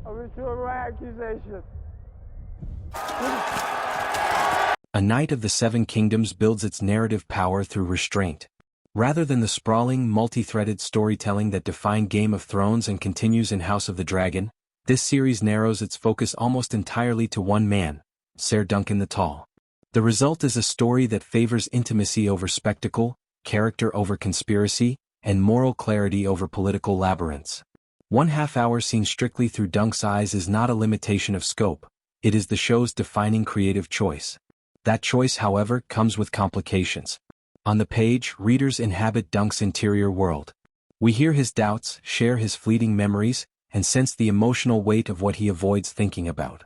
I withdraw my accusation. A Knight of the Seven Kingdoms builds its narrative power through restraint. Rather than the sprawling, multi-threaded storytelling that defined Game of Thrones and continues in House of the Dragon, this series narrows its focus almost entirely to one man, Ser Duncan the Tall. The result is a story that favors intimacy over spectacle, character over conspiracy, and moral clarity over political labyrinths. 1/2 hour seen strictly through Dunk's eyes is not a limitation of scope, it is the show's defining creative choice. That choice, however, comes with complications. On the page, readers inhabit Dunk's interior world. We hear his doubts, share his fleeting memories, and sense the emotional weight of what he avoids thinking about.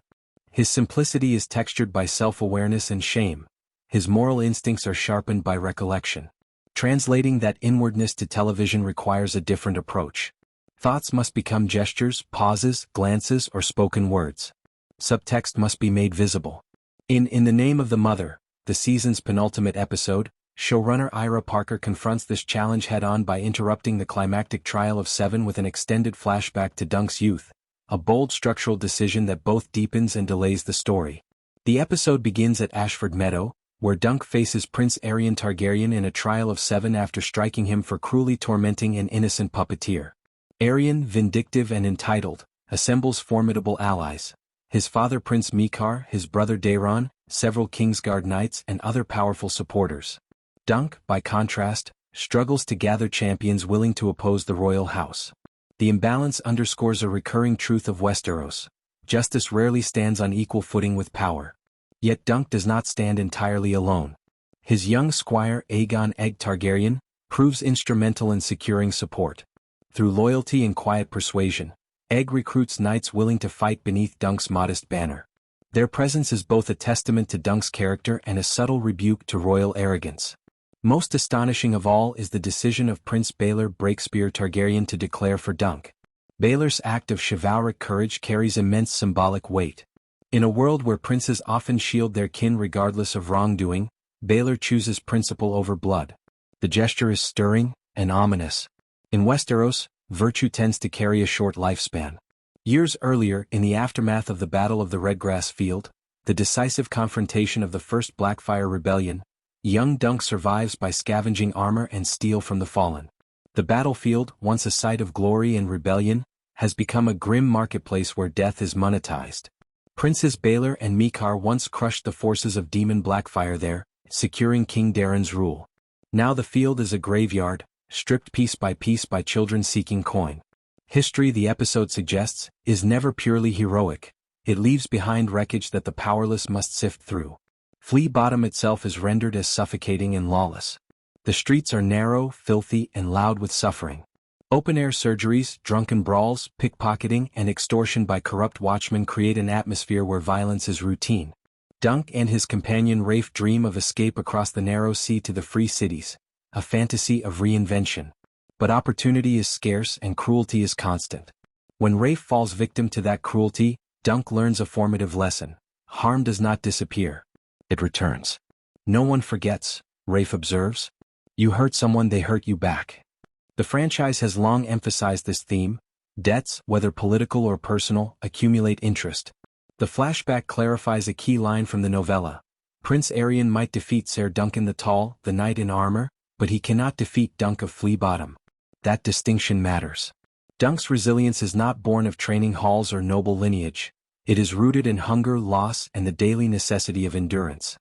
His simplicity is textured by self-awareness and shame. His moral instincts are sharpened by recollection. Translating that inwardness to television requires a different approach. Thoughts must become gestures, pauses, glances, or spoken words. Subtext must be made visible. In the Name of the Mother, the season's penultimate episode, showrunner Ira Parker confronts this challenge head-on by interrupting the climactic trial of Seven with an extended flashback to Dunk's youth, a bold structural decision that both deepens and delays the story. The episode begins at Ashford Meadow, where Dunk faces Prince Aerion Targaryen in a trial of 7 after striking him for cruelly tormenting an innocent puppeteer. Aerion, vindictive and entitled, assembles formidable allies. His father Prince Mikar, his brother Daeron, several Kingsguard knights and other powerful supporters. Dunk, by contrast, struggles to gather champions willing to oppose the royal house. The imbalance underscores a recurring truth of Westeros. Justice rarely stands on equal footing with power. Yet Dunk does not stand entirely alone. His young squire Aegon Egg Targaryen proves instrumental in securing support. Through loyalty and quiet persuasion, Egg recruits knights willing to fight beneath Dunk's modest banner. Their presence is both a testament to Dunk's character and a subtle rebuke to royal arrogance. Most astonishing of all is the decision of Prince Baelor Targaryen to declare for Dunk. Baelor's act of chivalric courage carries immense symbolic weight. In a world where princes often shield their kin regardless of wrongdoing, Baelor chooses principle over blood. The gesture is stirring and ominous. In Westeros, virtue tends to carry a short lifespan. Years earlier, in the aftermath of the Battle of the Redgrass Field, the decisive confrontation of the First Blackfyre Rebellion, young Dunk survives by scavenging armor and steel from the fallen. The battlefield, once a site of glory and rebellion, has become a grim marketplace where death is monetized. Princes Baelor and Mikar once crushed the forces of Demon Blackfyre there, securing King Daeron's rule. Now the field is a graveyard, stripped piece by children seeking coin. History, the episode suggests, is never purely heroic. It leaves behind wreckage that the powerless must sift through. Flea Bottom itself is rendered as suffocating and lawless. The streets are narrow, filthy, and loud with suffering. Open-air surgeries, drunken brawls, pickpocketing, and extortion by corrupt watchmen create an atmosphere where violence is routine. Dunk and his companion Rafe dream of escape across the narrow sea to the free cities, a fantasy of reinvention. But opportunity is scarce and cruelty is constant. When Rafe falls victim to that cruelty, Dunk learns a formative lesson. Harm does not disappear. It returns. No one forgets, Rafe observes. You hurt someone, they hurt you back. The franchise has long emphasized this theme. Debts, whether political or personal, accumulate interest. The flashback clarifies a key line from the novella. Prince Aerion might defeat Ser Duncan the Tall, the knight in armor, but he cannot defeat Dunk of Flea Bottom. That distinction matters. Dunk's resilience is not born of training halls or noble lineage. It is rooted in hunger, loss, and the daily necessity of endurance.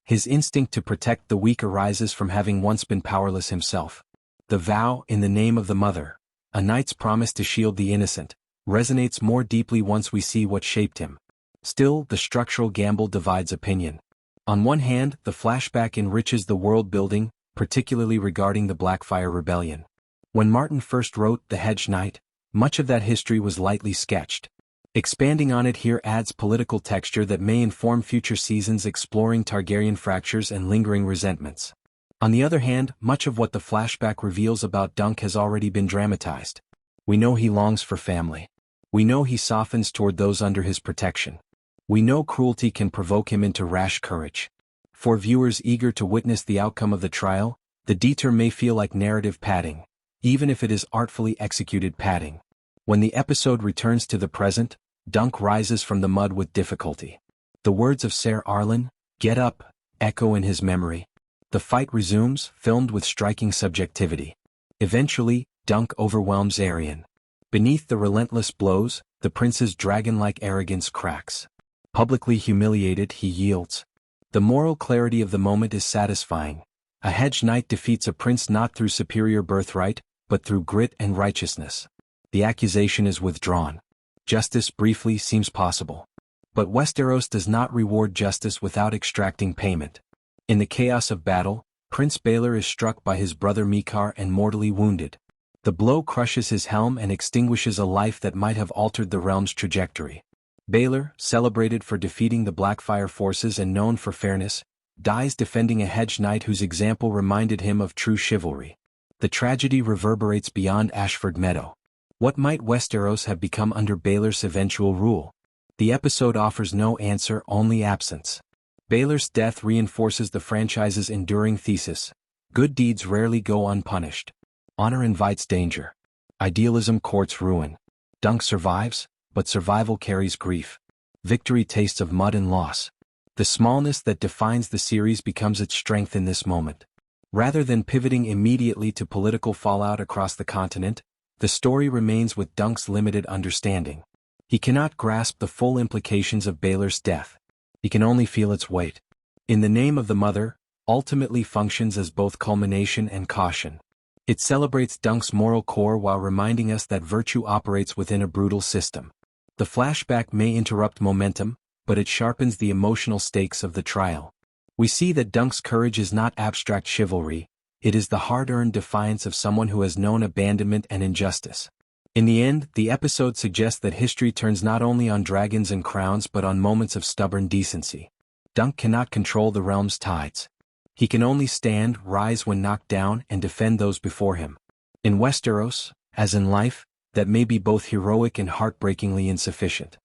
His instinct to protect the weak arises from having once been powerless himself. The vow, in the name of the mother, a knight's promise to shield the innocent, resonates more deeply once we see what shaped him. Still, the structural gamble divides opinion. On one hand, the flashback enriches the world building, particularly regarding the Blackfyre Rebellion. When Martin first wrote The Hedge Knight, much of that history was lightly sketched. Expanding on it here adds political texture that may inform future seasons exploring Targaryen fractures and lingering resentments. On the other hand, much of what the flashback reveals about Dunk has already been dramatized. We know he longs for family. We know he softens toward those under his protection. We know cruelty can provoke him into rash courage. For viewers eager to witness the outcome of the trial, the detour may feel like narrative padding, even if it is artfully executed padding. When the episode returns to the present, Dunk rises from the mud with difficulty. The words of Ser Arlen, "Get up," echo in his memory. The fight resumes, filmed with striking subjectivity. Eventually, Dunk overwhelms Arryn. Beneath the relentless blows, the prince's dragon-like arrogance cracks. Publicly humiliated, he yields. The moral clarity of the moment is satisfying. A hedge knight defeats a prince not through superior birthright, but through grit and righteousness. The accusation is withdrawn. Justice briefly seems possible. But Westeros does not reward justice without extracting payment. In the chaos of battle, Prince Baelor is struck by his brother Mikar and mortally wounded. The blow crushes his helm and extinguishes a life that might have altered the realm's trajectory. Baelor, celebrated for defeating the Blackfire forces and known for fairness, dies defending a hedge knight whose example reminded him of true chivalry. The tragedy reverberates beyond Ashford Meadow. What might Westeros have become under Baelor's eventual rule? The episode offers no answer, only absence. Baelor's death reinforces the franchise's enduring thesis: good deeds rarely go unpunished. Honor invites danger. Idealism courts ruin. Dunk survives, but survival carries grief. Victory tastes of mud and loss. The smallness that defines the series becomes its strength in this moment. Rather than pivoting immediately to political fallout across the continent, the story remains with Dunk's limited understanding. He cannot grasp the full implications of Baelor's death. He can only feel its weight. In the Name of the Mother ultimately functions as both culmination and caution. It celebrates Dunk's moral core while reminding us that virtue operates within a brutal system. The flashback may interrupt momentum, but it sharpens the emotional stakes of the trial. We see that Dunk's courage is not abstract chivalry, it is the hard-earned defiance of someone who has known abandonment and injustice. In the end, the episode suggests that history turns not only on dragons and crowns but on moments of stubborn decency. Dunk cannot control the realm's tides. He can only stand, rise when knocked down, and defend those before him. In Westeros, as in life, that may be both heroic and heartbreakingly insufficient.